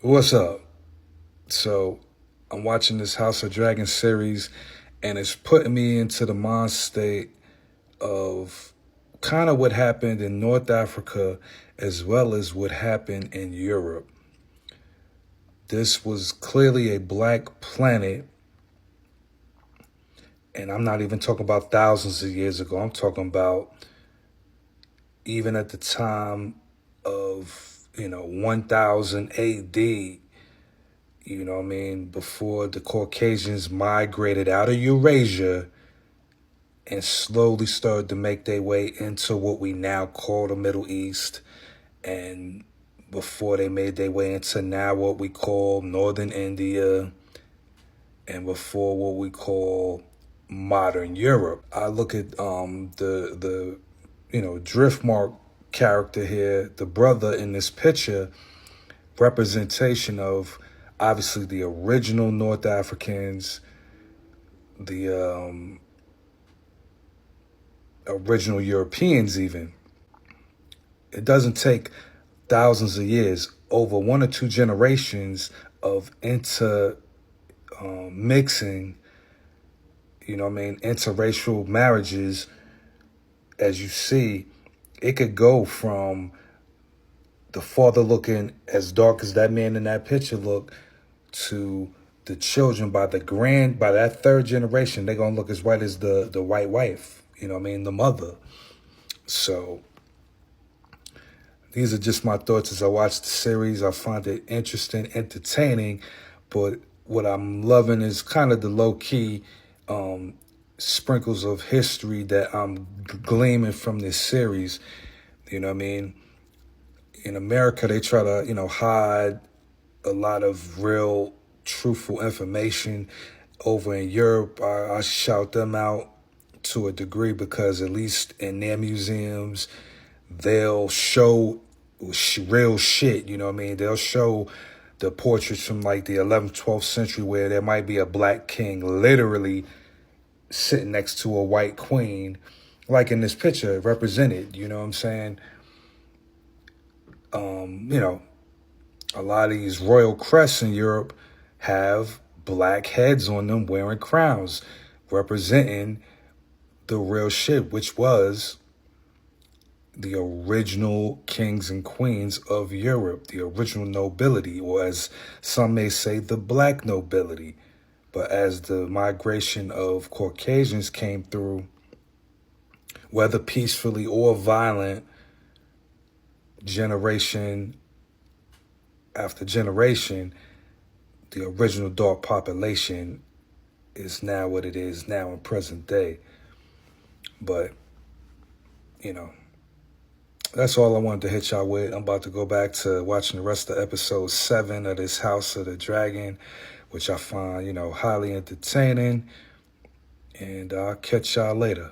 What's up? So, I'm watching this House of Dragons series, and it's putting me into the mind state of kind of what happened in North Africa as well as what happened in Europe. This was clearly a black planet, and I'm not even talking about thousands of years ago. I'm talking about even at the time of, 1000 AD, what I mean, before the Caucasians migrated out of Eurasia and slowly started to make their way into what we now call the Middle East, and before they made their way into now what we call Northern India, and before what we call modern Europe. I look at the Driftmark character here, the brother in this picture, representation of obviously the original North Africans, the original Europeans even. It doesn't take thousands of years, over one or two generations of mixing, interracial marriages. As you see, it could go from the father looking as dark as that man in that picture look to the children by that third generation, they're gonna look as white as the white wife, the mother. So these are just my thoughts as I watch the series. I find it interesting, entertaining, but what I'm loving is kind of the low-key sprinkles of history that I'm gleaming from this series. You know what I mean? In America, they try to, hide a lot of real, truthful information. Over in Europe, I shout them out to a degree because at least in their museums, they'll show real shit, you know what I mean? They'll show the portraits from like the 11th, 12th century where there might be a black king literally sitting next to a white queen, like in this picture represented, you know what I'm saying? A lot of these royal crests in Europe have black heads on them wearing crowns, representing the real shit, which was the original kings and queens of Europe, the original nobility, or as some may say, the black nobility. But as the migration of Caucasians came through, whether peacefully or violent, generation after generation, the original dark population is now what it is now in present day. But, that's all I wanted to hit y'all with. I'm about to go back to watching the rest of episode 7 of this House of the Dragon, which I find, highly entertaining. And I'll catch y'all later.